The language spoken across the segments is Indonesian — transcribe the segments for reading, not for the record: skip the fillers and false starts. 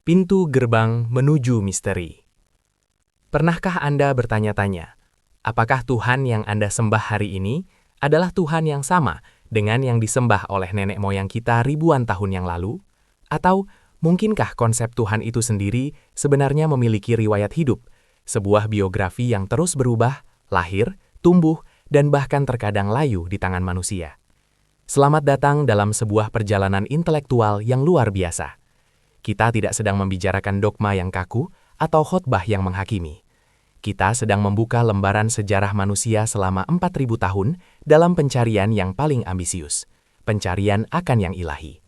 Pintu gerbang menuju misteri. Pernahkah Anda bertanya-tanya, apakah Tuhan yang Anda sembah hari ini adalah Tuhan yang sama dengan yang disembah oleh nenek moyang kita ribuan tahun yang lalu? Atau mungkinkah konsep Tuhan itu sendiri sebenarnya memiliki riwayat hidup, sebuah biografi yang terus berubah, lahir, tumbuh, dan bahkan terkadang layu di tangan manusia? Selamat datang dalam sebuah perjalanan intelektual yang luar biasa. Kita tidak sedang membicarakan dogma yang kaku atau khotbah yang menghakimi. Kita sedang membuka lembaran sejarah manusia selama 4.000 tahun dalam pencarian yang paling ambisius, pencarian akan yang ilahi.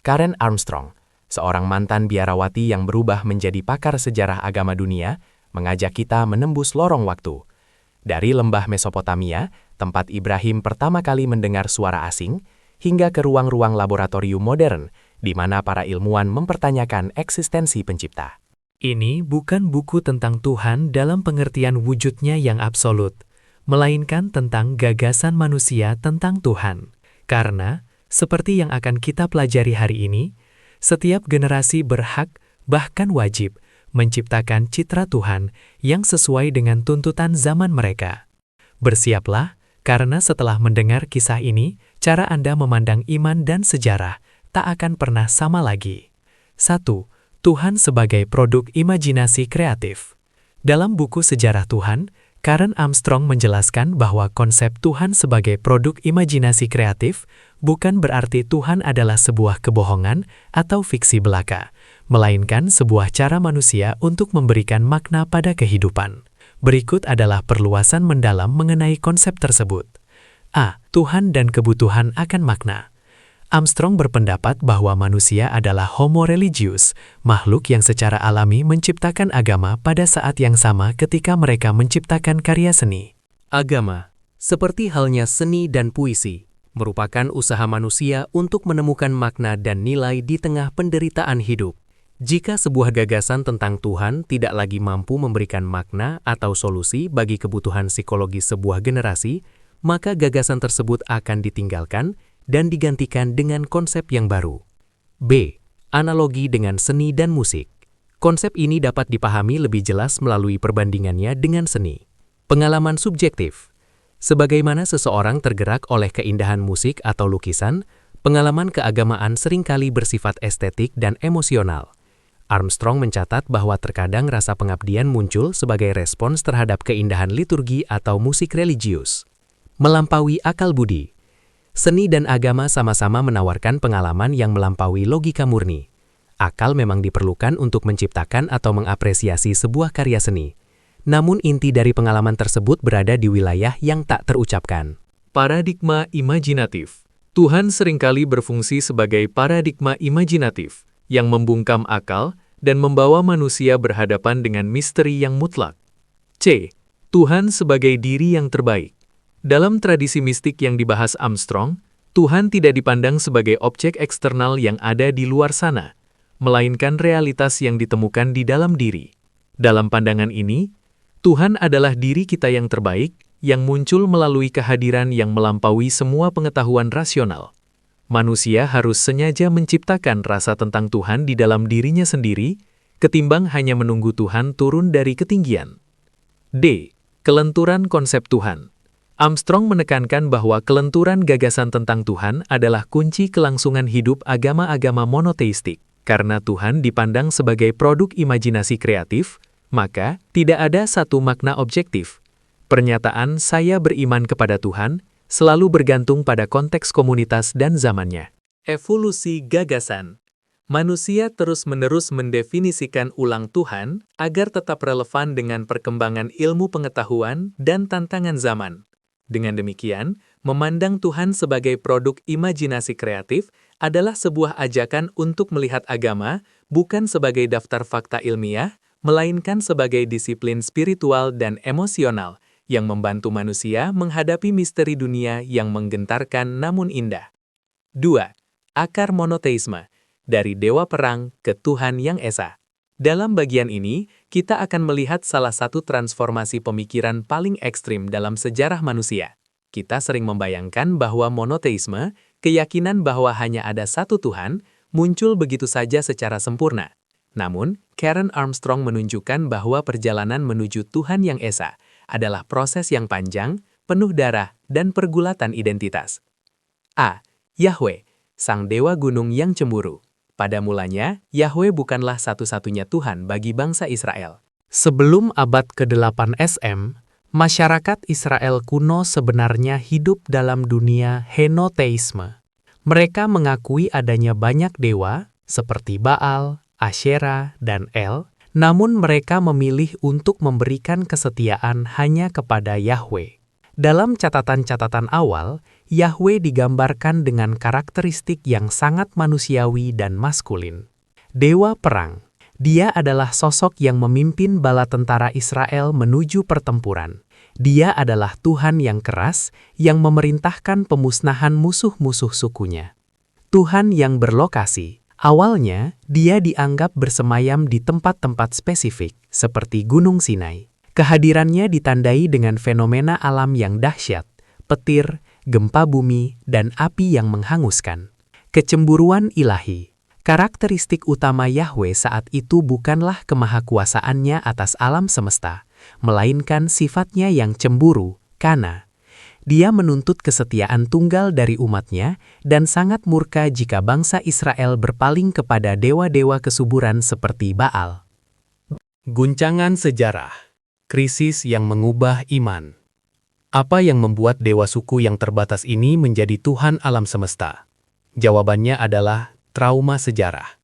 Karen Armstrong, seorang mantan biarawati yang berubah menjadi pakar sejarah agama dunia, mengajak kita menembus lorong waktu. Dari lembah Mesopotamia, tempat Ibrahim pertama kali mendengar suara asing, hingga ke ruang-ruang laboratorium modern, di mana para ilmuwan mempertanyakan eksistensi pencipta. Ini bukan buku tentang Tuhan dalam pengertian wujudnya yang absolut, melainkan tentang gagasan manusia tentang Tuhan. Karena, seperti yang akan kita pelajari hari ini, setiap generasi berhak, bahkan wajib, menciptakan citra Tuhan yang sesuai dengan tuntutan zaman mereka. Bersiaplah, karena setelah mendengar kisah ini, cara Anda memandang iman dan sejarah tak akan pernah sama lagi. 1. Tuhan sebagai produk imajinasi kreatif. Dalam buku Sejarah Tuhan, Karen Armstrong menjelaskan bahwa konsep Tuhan sebagai produk imajinasi kreatif bukan berarti Tuhan adalah sebuah kebohongan atau fiksi belaka, melainkan sebuah cara manusia untuk memberikan makna pada kehidupan. Berikut adalah perluasan mendalam mengenai konsep tersebut. A. Tuhan dan kebutuhan akan makna. Armstrong berpendapat bahwa manusia adalah homo religius, makhluk yang secara alami menciptakan agama pada saat yang sama ketika mereka menciptakan karya seni. Agama, seperti halnya seni dan puisi, merupakan usaha manusia untuk menemukan makna dan nilai di tengah penderitaan hidup. Jika sebuah gagasan tentang Tuhan tidak lagi mampu memberikan makna atau solusi bagi kebutuhan psikologis sebuah generasi, maka gagasan tersebut akan ditinggalkan dan digantikan dengan konsep yang baru. B. Analogi dengan seni dan musik. Konsep ini dapat dipahami lebih jelas melalui perbandingannya dengan seni. Pengalaman subjektif. Sebagaimana seseorang tergerak oleh keindahan musik atau lukisan, pengalaman keagamaan seringkali bersifat estetik dan emosional. Armstrong mencatat bahwa terkadang rasa pengabdian muncul sebagai respons terhadap keindahan liturgi atau musik religius. Melampaui akal budi. Seni dan agama sama-sama menawarkan pengalaman yang melampaui logika murni. Akal memang diperlukan untuk menciptakan atau mengapresiasi sebuah karya seni. Namun inti dari pengalaman tersebut berada di wilayah yang tak terucapkan. Paradigma imajinatif. Tuhan seringkali berfungsi sebagai paradigma imajinatif yang membungkam akal dan membawa manusia berhadapan dengan misteri yang mutlak. C. Tuhan sebagai diri yang terbaik. Dalam tradisi mistik yang dibahas Armstrong, Tuhan tidak dipandang sebagai objek eksternal yang ada di luar sana, melainkan realitas yang ditemukan di dalam diri. Dalam pandangan ini, Tuhan adalah diri kita yang terbaik, yang muncul melalui kehadiran yang melampaui semua pengetahuan rasional. Manusia harus sengaja menciptakan rasa tentang Tuhan di dalam dirinya sendiri, ketimbang hanya menunggu Tuhan turun dari ketinggian. D. Kelenturan konsep Tuhan. Armstrong menekankan bahwa kelenturan gagasan tentang Tuhan adalah kunci kelangsungan hidup agama-agama monoteistik. Karena Tuhan dipandang sebagai produk imajinasi kreatif, maka tidak ada satu makna objektif. Pernyataan "saya beriman kepada Tuhan" selalu bergantung pada konteks komunitas dan zamannya. Evolusi gagasan. Manusia terus-menerus mendefinisikan ulang Tuhan agar tetap relevan dengan perkembangan ilmu pengetahuan dan tantangan zaman. Dengan demikian, memandang Tuhan sebagai produk imajinasi kreatif adalah sebuah ajakan untuk melihat agama bukan sebagai daftar fakta ilmiah, melainkan sebagai disiplin spiritual dan emosional yang membantu manusia menghadapi misteri dunia yang menggentarkan namun indah. 2. Akar monoteisme, dari dewa perang ke Tuhan yang esa. Dalam bagian ini, kita akan melihat salah satu transformasi pemikiran paling ekstrim dalam sejarah manusia. Kita sering membayangkan bahwa monoteisme, Keyakinan bahwa hanya ada satu Tuhan muncul begitu saja secara sempurna. Namun, Karen Armstrong menunjukkan bahwa perjalanan menuju Tuhan yang esa adalah proses yang panjang, penuh darah, dan pergulatan identitas. A. Yahweh, sang dewa gunung yang cemburu. Pada mulanya, Yahweh bukanlah satu-satunya Tuhan bagi bangsa Israel. Sebelum abad ke-8 SM, masyarakat Israel kuno sebenarnya hidup dalam dunia henoteisme. Mereka mengakui adanya banyak dewa, seperti Baal, Asyera, dan El, namun mereka memilih untuk memberikan kesetiaan hanya kepada Yahweh. Dalam catatan-catatan awal, Yahweh digambarkan dengan karakteristik yang sangat manusiawi dan maskulin. Dewa perang. Dia adalah sosok yang memimpin bala tentara Israel menuju pertempuran. Dia adalah Tuhan yang keras, yang memerintahkan pemusnahan musuh-musuh sukunya. Tuhan yang berlokasi. Awalnya, dia dianggap bersemayam di tempat-tempat spesifik, seperti Gunung Sinai. Kehadirannya ditandai dengan fenomena alam yang dahsyat, petir, gempa bumi, dan api yang menghanguskan. Kecemburuan ilahi. Karakteristik utama Yahweh saat itu bukanlah kemahakuasaannya atas alam semesta, melainkan sifatnya yang cemburu, kana. Dia menuntut kesetiaan tunggal dari umatnya dan sangat murka jika bangsa Israel berpaling kepada dewa-dewa kesuburan seperti Baal. Guncangan sejarah. Krisis yang mengubah iman. Apa yang membuat dewa suku yang terbatas ini menjadi Tuhan alam semesta? Jawabannya adalah trauma sejarah.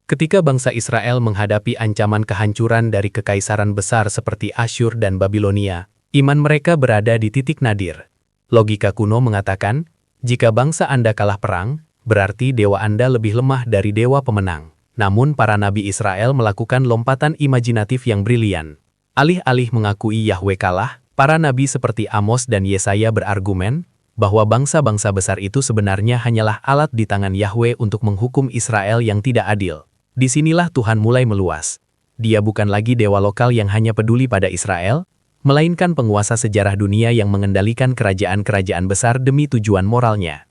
Ketika bangsa Israel menghadapi ancaman kehancuran dari kekaisaran besar seperti Asyur dan Babilonia, iman mereka berada di titik nadir. Logika kuno mengatakan, jika bangsa Anda kalah perang, berarti dewa Anda lebih lemah dari dewa pemenang. Namun para nabi Israel melakukan lompatan imajinatif yang brilian. Alih-alih mengakui Yahweh kalah, para nabi seperti Amos dan Yesaya berargumen bahwa bangsa-bangsa besar itu sebenarnya hanyalah alat di tangan Yahweh untuk menghukum Israel yang tidak adil. Disinilah Tuhan mulai meluas. Dia bukan lagi dewa lokal yang hanya peduli pada Israel, melainkan penguasa sejarah dunia yang mengendalikan kerajaan-kerajaan besar demi tujuan moralnya.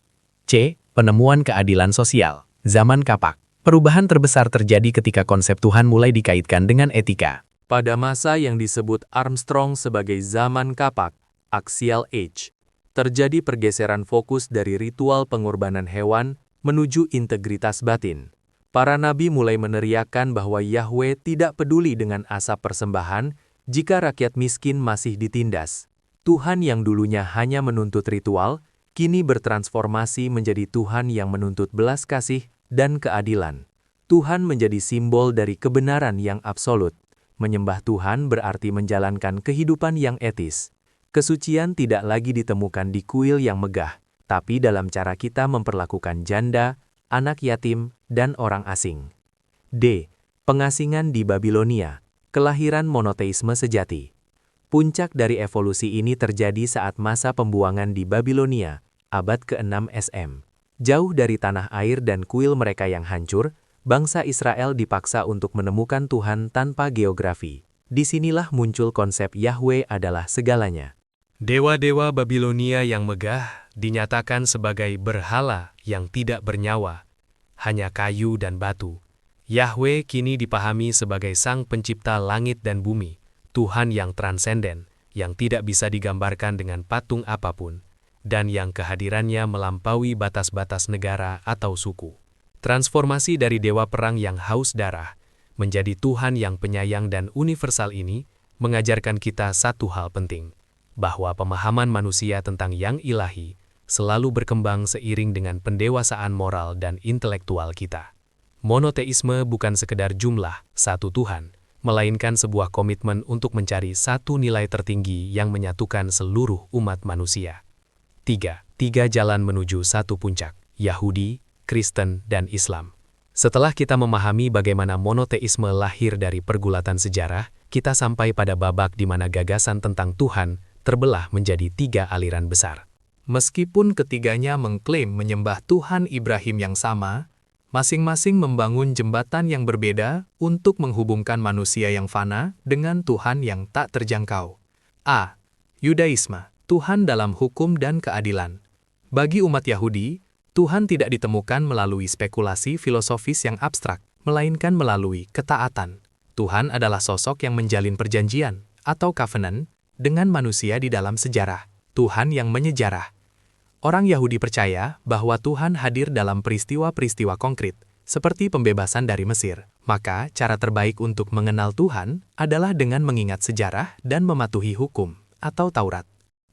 C. Penemuan keadilan sosial. Zaman kapak. Perubahan terbesar terjadi ketika konsep Tuhan mulai dikaitkan dengan etika. Pada masa yang disebut Armstrong sebagai zaman kapak, Axial Age, terjadi pergeseran fokus dari ritual pengorbanan hewan menuju integritas batin. Para nabi mulai meneriakkan bahwa Yahweh tidak peduli dengan asap persembahan jika rakyat miskin masih ditindas. Tuhan yang dulunya hanya menuntut ritual, kini bertransformasi menjadi Tuhan yang menuntut belas kasih dan keadilan. Tuhan menjadi simbol dari kebenaran yang absolut. Menyembah Tuhan berarti menjalankan kehidupan yang etis. Kesucian tidak lagi ditemukan di kuil yang megah, tapi dalam cara kita memperlakukan janda, anak yatim, dan orang asing. D. Pengasingan di Babilonia, kelahiran monoteisme sejati. Puncak dari evolusi ini terjadi saat masa pembuangan di Babilonia, abad ke-6 SM. Jauh dari tanah air dan kuil mereka yang hancur, bangsa Israel dipaksa untuk menemukan Tuhan tanpa geografi. Disinilah muncul konsep Yahweh adalah segalanya. Dewa-dewa Babilonia yang megah dinyatakan sebagai berhala yang tidak bernyawa, hanya kayu dan batu. Yahweh kini dipahami sebagai Sang Pencipta langit dan bumi, Tuhan yang transenden, yang tidak bisa digambarkan dengan patung apapun, dan yang kehadirannya melampaui batas-batas negara atau suku. Transformasi dari dewa perang yang haus darah menjadi Tuhan yang penyayang dan universal ini mengajarkan kita satu hal penting, bahwa pemahaman manusia tentang yang ilahi selalu berkembang seiring dengan pendewasaan moral dan intelektual kita. Monoteisme bukan sekedar jumlah, satu Tuhan, melainkan sebuah komitmen untuk mencari satu nilai tertinggi yang menyatukan seluruh umat manusia. 3. Tiga jalan menuju satu puncak, Yahudi, Kristen, dan Islam. Setelah kita memahami bagaimana monoteisme lahir dari pergulatan sejarah, kita sampai pada babak di mana gagasan tentang Tuhan terbelah menjadi 3 aliran besar. Meskipun ketiganya mengklaim menyembah Tuhan Ibrahim yang sama, masing-masing membangun jembatan yang berbeda untuk menghubungkan manusia yang fana dengan Tuhan yang tak terjangkau. A. Yudaisme, Tuhan dalam hukum dan keadilan. Bagi umat Yahudi, Tuhan tidak ditemukan melalui spekulasi filosofis yang abstrak, melainkan melalui ketaatan. Tuhan adalah sosok yang menjalin perjanjian, atau covenant, dengan manusia di dalam sejarah. Tuhan yang menyejarah. Orang Yahudi percaya bahwa Tuhan hadir dalam peristiwa-peristiwa konkret, seperti pembebasan dari Mesir. Maka, cara terbaik untuk mengenal Tuhan adalah dengan mengingat sejarah dan mematuhi hukum, atau Taurat.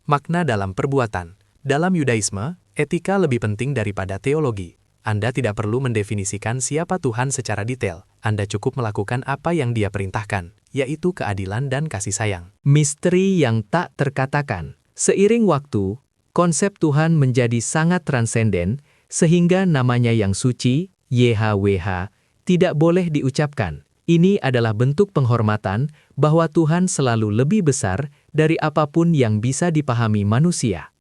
Makna dalam perbuatan. Dalam Yudaisme, etika lebih penting daripada teologi. Anda tidak perlu mendefinisikan siapa Tuhan secara detail. Anda cukup melakukan apa yang Dia perintahkan, yaitu keadilan dan kasih sayang. Misteri yang tak terkatakan. Seiring waktu, konsep Tuhan menjadi sangat transenden, sehingga namanya yang suci, YHWH, tidak boleh diucapkan. Ini adalah bentuk penghormatan bahwa Tuhan selalu lebih besar dari apapun yang bisa dipahami manusia.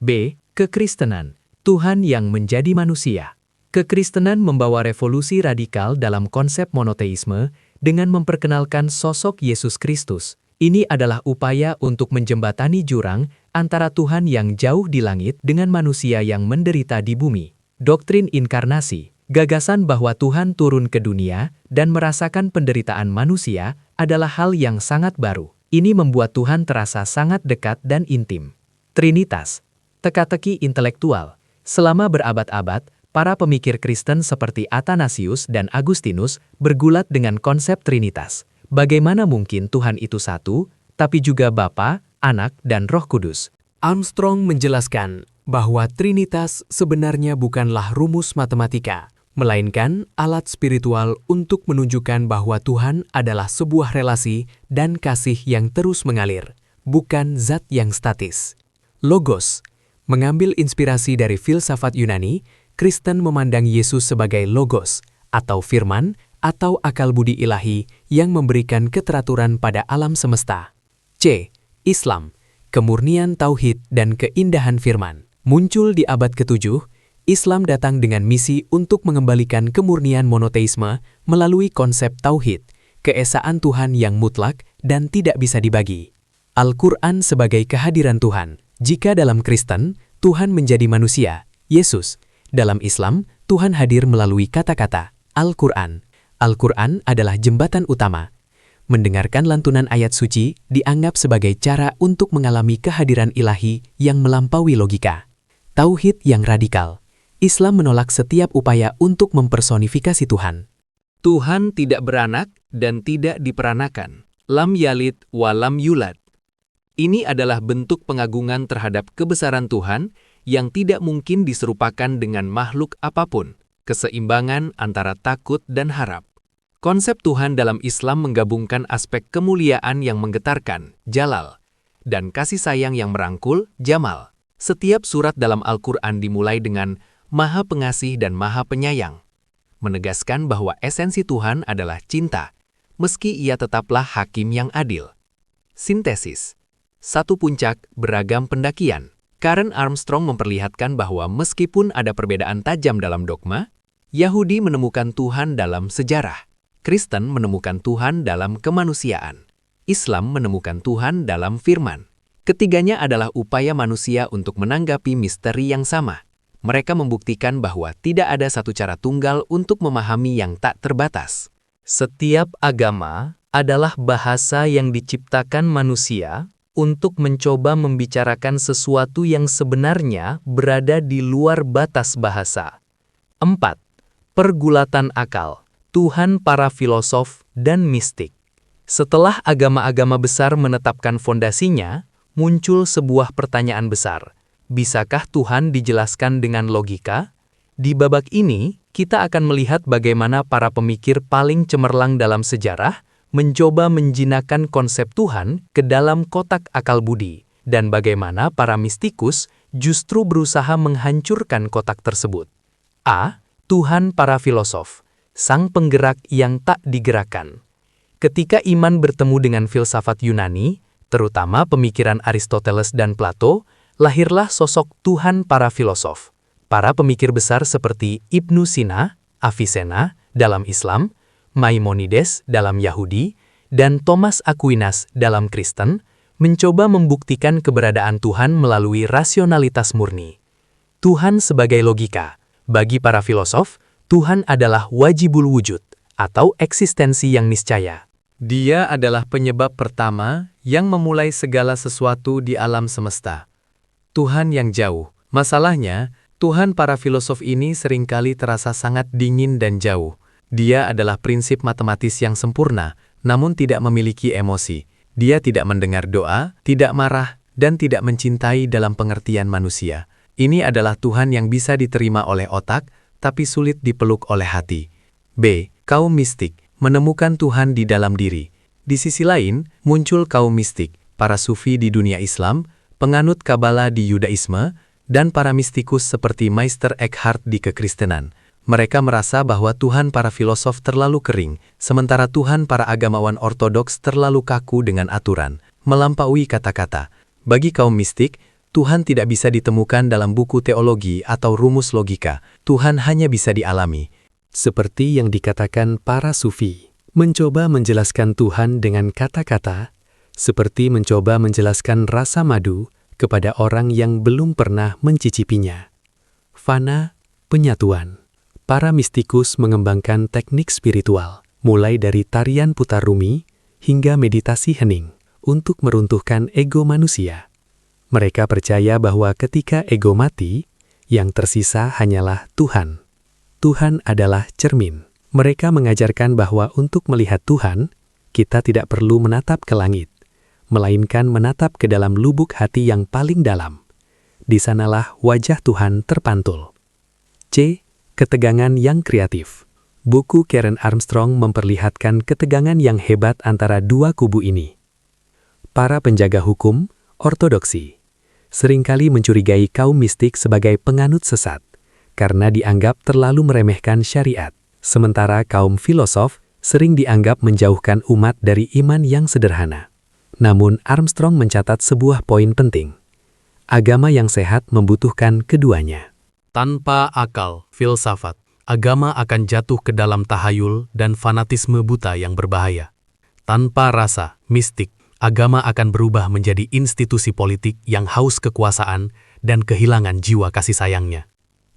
B. Kekristenan. Tuhan yang menjadi manusia. Kekristenan membawa revolusi radikal dalam konsep monoteisme dengan memperkenalkan sosok Yesus Kristus. Ini adalah upaya untuk menjembatani jurang antara Tuhan yang jauh di langit dengan manusia yang menderita di bumi. Doktrin inkarnasi. Gagasan bahwa Tuhan turun ke dunia dan merasakan penderitaan manusia adalah hal yang sangat baru. Ini membuat Tuhan terasa sangat dekat dan intim. Trinitas. Teka-teki intelektual. Selama berabad-abad, para pemikir Kristen seperti Athanasius dan Agustinus bergulat dengan konsep Trinitas. Bagaimana mungkin Tuhan itu satu, tapi juga Bapa, Anak, dan Roh Kudus? Armstrong menjelaskan bahwa Trinitas sebenarnya bukanlah rumus matematika, melainkan alat spiritual untuk menunjukkan bahwa Tuhan adalah sebuah relasi dan kasih yang terus mengalir, bukan zat yang statis. Logos. Mengambil inspirasi dari filsafat Yunani, Kristen memandang Yesus sebagai logos, atau firman, atau akal budi ilahi yang memberikan keteraturan pada alam semesta. C. Islam. Kemurnian tauhid dan keindahan firman. Muncul di abad ke-7, Islam datang dengan misi untuk mengembalikan kemurnian monoteisme melalui konsep tauhid, keesaan Tuhan yang mutlak dan tidak bisa dibagi. Al-Quran sebagai kehadiran Tuhan. Jika dalam Kristen, Tuhan menjadi manusia, Yesus. Dalam Islam, Tuhan hadir melalui kata-kata, Al-Quran. Al-Quran adalah jembatan utama. Mendengarkan lantunan ayat suci dianggap sebagai cara untuk mengalami kehadiran ilahi yang melampaui logika. Tauhid yang radikal. Islam menolak setiap upaya untuk mempersonifikasi Tuhan. Tuhan tidak beranak dan tidak diperanakan. Lam yalid wa lam yulad. Ini adalah bentuk pengagungan terhadap kebesaran Tuhan yang tidak mungkin diserupakan dengan makhluk apapun. Keseimbangan antara takut dan harap. Konsep Tuhan dalam Islam menggabungkan aspek kemuliaan yang menggetarkan, jalal, dan kasih sayang yang merangkul, jamal. Setiap surat dalam Al-Quran dimulai dengan Maha Pengasih dan Maha Penyayang, menegaskan bahwa esensi Tuhan adalah cinta, meski Ia tetaplah Hakim yang adil. Sintesis. Satu puncak, beragam pendakian. Karen Armstrong memperlihatkan bahwa meskipun ada perbedaan tajam dalam dogma, Yahudi menemukan Tuhan dalam sejarah, Kristen menemukan Tuhan dalam kemanusiaan, Islam menemukan Tuhan dalam firman. Ketiganya adalah upaya manusia untuk menanggapi misteri yang sama. Mereka membuktikan bahwa tidak ada satu cara tunggal untuk memahami yang tak terbatas. Setiap agama adalah bahasa yang diciptakan manusia untuk mencoba membicarakan sesuatu yang sebenarnya berada di luar batas bahasa. 4. Pergulatan akal. Tuhan para filosof dan mistik. Setelah agama-agama besar menetapkan fondasinya, muncul sebuah pertanyaan besar. Bisakah Tuhan dijelaskan dengan logika? Di babak ini, kita akan melihat bagaimana para pemikir paling cemerlang dalam sejarah mencoba menjinakkan konsep Tuhan ke dalam kotak akal budi, dan bagaimana para mistikus justru berusaha menghancurkan kotak tersebut. A. Tuhan para filosof, sang penggerak yang tak digerakkan. Ketika iman bertemu dengan filsafat Yunani, terutama pemikiran Aristoteles dan Plato, lahirlah sosok Tuhan para filosof. Para pemikir besar seperti Ibnu Sina, Avicenna dalam Islam, Maimonides dalam Yahudi, dan Thomas Aquinas dalam Kristen, mencoba membuktikan keberadaan Tuhan melalui rasionalitas murni. Tuhan sebagai logika. Bagi para filosof, Tuhan adalah wajibul wujud, atau eksistensi yang niscaya. Dia adalah penyebab pertama yang memulai segala sesuatu di alam semesta. Tuhan yang jauh. Masalahnya, Tuhan para filosof ini seringkali terasa sangat dingin dan jauh. Dia adalah prinsip matematis yang sempurna, namun tidak memiliki emosi. Dia tidak mendengar doa, tidak marah, dan tidak mencintai dalam pengertian manusia. Ini adalah Tuhan yang bisa diterima oleh otak, tapi sulit dipeluk oleh hati. B. Kaum mistik menemukan Tuhan di dalam diri. Di sisi lain, muncul kaum mistik, para sufi di dunia Islam, penganut Kabbalah di Yudaisme, dan para mistikus seperti Meister Eckhart di kekristenan. Mereka merasa bahwa Tuhan para filosof terlalu kering, sementara Tuhan para agamawan ortodoks terlalu kaku dengan aturan, melampaui kata-kata. Bagi kaum mistik, Tuhan tidak bisa ditemukan dalam buku teologi atau rumus logika. Tuhan hanya bisa dialami. Seperti yang dikatakan para sufi, mencoba menjelaskan Tuhan dengan kata-kata, seperti mencoba menjelaskan rasa madu kepada orang yang belum pernah mencicipinya. Fana, penyatuan. Para mistikus mengembangkan teknik spiritual, mulai dari tarian putar rumi hingga meditasi hening, untuk meruntuhkan ego manusia. Mereka percaya bahwa ketika ego mati, yang tersisa hanyalah Tuhan. Tuhan adalah cermin. Mereka mengajarkan bahwa untuk melihat Tuhan, kita tidak perlu menatap ke langit, melainkan menatap ke dalam lubuk hati yang paling dalam. Di sanalah wajah Tuhan terpantul. C. Ketegangan yang kreatif. Buku Karen Armstrong memperlihatkan ketegangan yang hebat antara dua kubu ini. Para penjaga hukum, ortodoksi, seringkali mencurigai kaum mistik sebagai penganut sesat, karena dianggap terlalu meremehkan syariat. Sementara kaum filosof sering dianggap menjauhkan umat dari iman yang sederhana. Namun Armstrong mencatat sebuah poin penting. Agama yang sehat membutuhkan keduanya. Tanpa akal, filsafat, agama akan jatuh ke dalam tahayul dan fanatisme buta yang berbahaya. Tanpa rasa, mistik, agama akan berubah menjadi institusi politik yang haus kekuasaan dan kehilangan jiwa kasih sayangnya.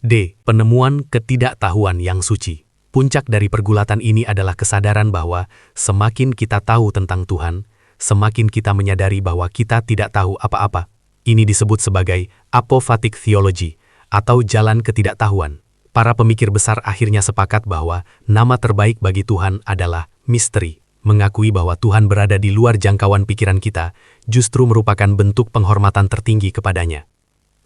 D. Penemuan ketidaktahuan yang suci. Puncak dari pergulatan ini adalah kesadaran bahwa semakin kita tahu tentang Tuhan, semakin kita menyadari bahwa kita tidak tahu apa-apa. Ini disebut sebagai apophatic theology, atau jalan ketidaktahuan. Para pemikir besar akhirnya sepakat bahwa nama terbaik bagi Tuhan adalah misteri. Mengakui bahwa Tuhan berada di luar jangkauan pikiran kita justru merupakan bentuk penghormatan tertinggi kepadanya.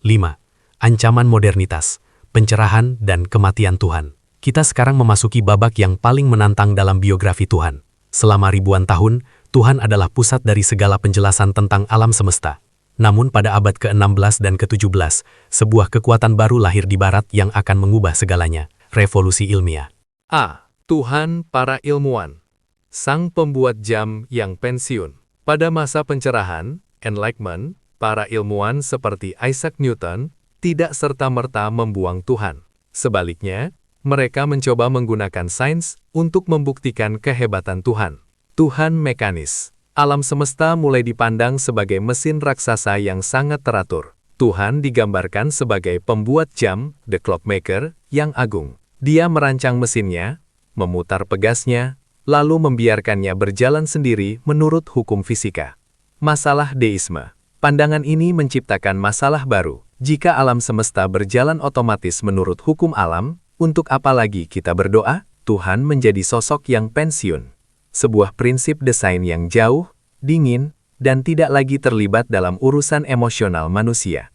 5. Ancaman modernitas, pencerahan dan kematian Tuhan. Kita sekarang memasuki babak yang paling menantang dalam biografi Tuhan. Selama ribuan tahun, Tuhan adalah pusat dari segala penjelasan tentang alam semesta. Namun pada abad ke-16 dan ke-17, sebuah kekuatan baru lahir di barat yang akan mengubah segalanya, revolusi ilmiah. A. Tuhan para ilmuwan. Sang pembuat jam yang pensiun. Pada masa pencerahan, Enlightenment, para ilmuwan seperti Isaac Newton tidak serta-merta membuang Tuhan. Sebaliknya, mereka mencoba menggunakan sains untuk membuktikan kehebatan Tuhan. Tuhan mekanis. Alam semesta mulai dipandang sebagai mesin raksasa yang sangat teratur. Tuhan digambarkan sebagai pembuat jam, the clockmaker, yang agung. Dia merancang mesinnya, memutar pegasnya, lalu membiarkannya berjalan sendiri menurut hukum fisika. Masalah deisme. Pandangan ini menciptakan masalah baru. Jika alam semesta berjalan otomatis menurut hukum alam, untuk apa lagi kita berdoa? Tuhan menjadi sosok yang pensiun. Sebuah prinsip desain yang jauh, dingin, dan tidak lagi terlibat dalam urusan emosional manusia.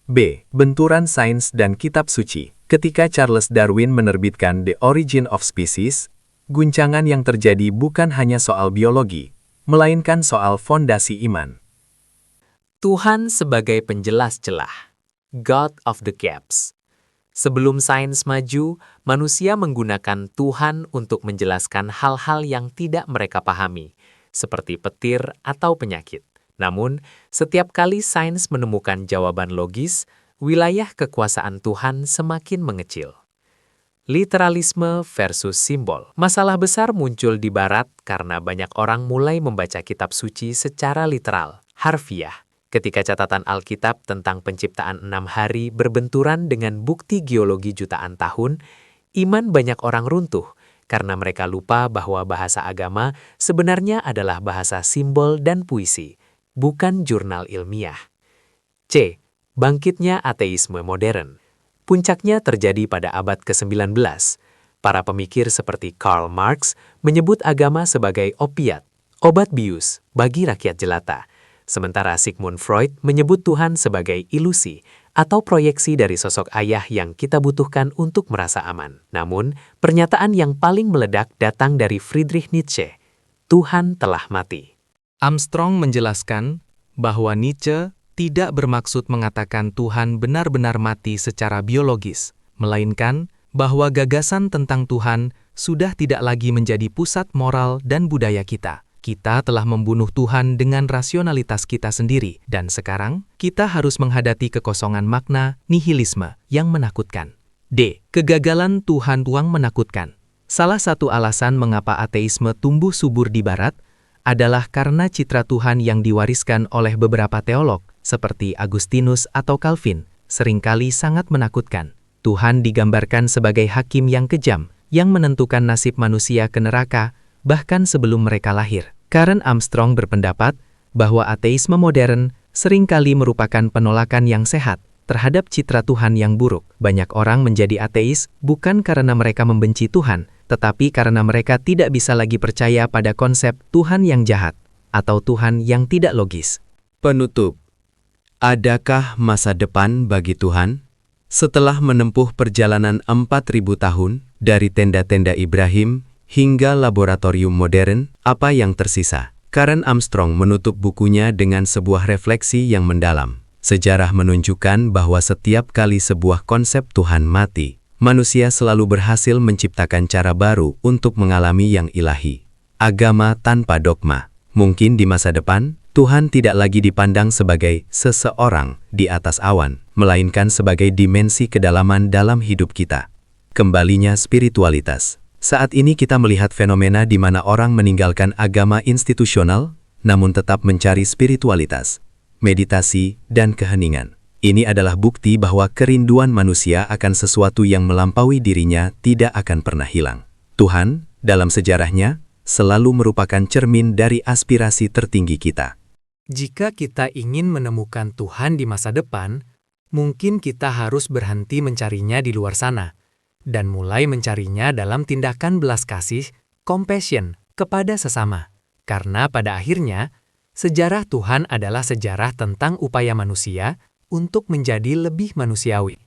B. Benturan sains dan kitab suci. Ketika Charles Darwin menerbitkan The Origin of Species, guncangan yang terjadi bukan hanya soal biologi, melainkan soal fondasi iman. Tuhan sebagai penjelas celah. God of the gaps. Sebelum sains maju, manusia menggunakan Tuhan untuk menjelaskan hal-hal yang tidak mereka pahami, seperti petir atau penyakit. Namun, setiap kali sains menemukan jawaban logis, wilayah kekuasaan Tuhan semakin mengecil. Literalisme versus simbol. Masalah besar muncul di Barat karena banyak orang mulai membaca kitab suci secara literal, harfiah. Ketika catatan Alkitab tentang penciptaan 6 hari berbenturan dengan bukti geologi jutaan tahun, iman banyak orang runtuh karena mereka lupa bahwa bahasa agama sebenarnya adalah bahasa simbol dan puisi, bukan jurnal ilmiah. C. Bangkitnya ateisme modern. Puncaknya terjadi pada abad ke-19. Para pemikir seperti Karl Marx menyebut agama sebagai opiat, obat bius bagi rakyat jelata. Sementara Sigmund Freud menyebut Tuhan sebagai ilusi atau proyeksi dari sosok ayah yang kita butuhkan untuk merasa aman. Namun, pernyataan yang paling meledak datang dari Friedrich Nietzsche. Tuhan telah mati. Armstrong menjelaskan bahwa Nietzsche tidak bermaksud mengatakan Tuhan benar-benar mati secara biologis, melainkan bahwa gagasan tentang Tuhan sudah tidak lagi menjadi pusat moral dan budaya kita. Kita telah membunuh Tuhan dengan rasionalitas kita sendiri, dan sekarang kita harus menghadapi kekosongan makna nihilisme yang menakutkan. D. Kegagalan Tuhan ruang menakutkan. Salah satu alasan mengapa ateisme tumbuh subur di Barat adalah karena citra Tuhan yang diwariskan oleh beberapa teolog, seperti Agustinus atau Calvin, seringkali sangat menakutkan. Tuhan digambarkan sebagai hakim yang kejam, yang menentukan nasib manusia ke neraka, bahkan sebelum mereka lahir. Karen Armstrong berpendapat bahwa ateisme modern seringkali merupakan penolakan yang sehat terhadap citra Tuhan yang buruk. Banyak orang menjadi ateis bukan karena mereka membenci Tuhan, tetapi karena mereka tidak bisa lagi percaya pada konsep Tuhan yang jahat atau Tuhan yang tidak logis. Penutup. Adakah masa depan bagi Tuhan? Setelah menempuh perjalanan 4.000 tahun dari tenda-tenda Ibrahim hingga laboratorium modern, apa yang tersisa? Karen Armstrong menutup bukunya dengan sebuah refleksi yang mendalam. Sejarah menunjukkan bahwa setiap kali sebuah konsep Tuhan mati, manusia selalu berhasil menciptakan cara baru untuk mengalami yang ilahi. Agama tanpa dogma. Mungkin di masa depan, Tuhan tidak lagi dipandang sebagai seseorang di atas awan, melainkan sebagai dimensi kedalaman dalam hidup kita. Kembalinya spiritualitas. Saat ini kita melihat fenomena di mana orang meninggalkan agama institusional, namun tetap mencari spiritualitas, meditasi, dan keheningan. Ini adalah bukti bahwa kerinduan manusia akan sesuatu yang melampaui dirinya tidak akan pernah hilang. Tuhan, dalam sejarahnya, selalu merupakan cermin dari aspirasi tertinggi kita. Jika kita ingin menemukan Tuhan di masa depan, mungkin kita harus berhenti mencarinya di luar sana, dan mulai mencarinya dalam tindakan belas kasih, compassion, kepada sesama. Karena pada akhirnya, sejarah Tuhan adalah sejarah tentang upaya manusia untuk menjadi lebih manusiawi.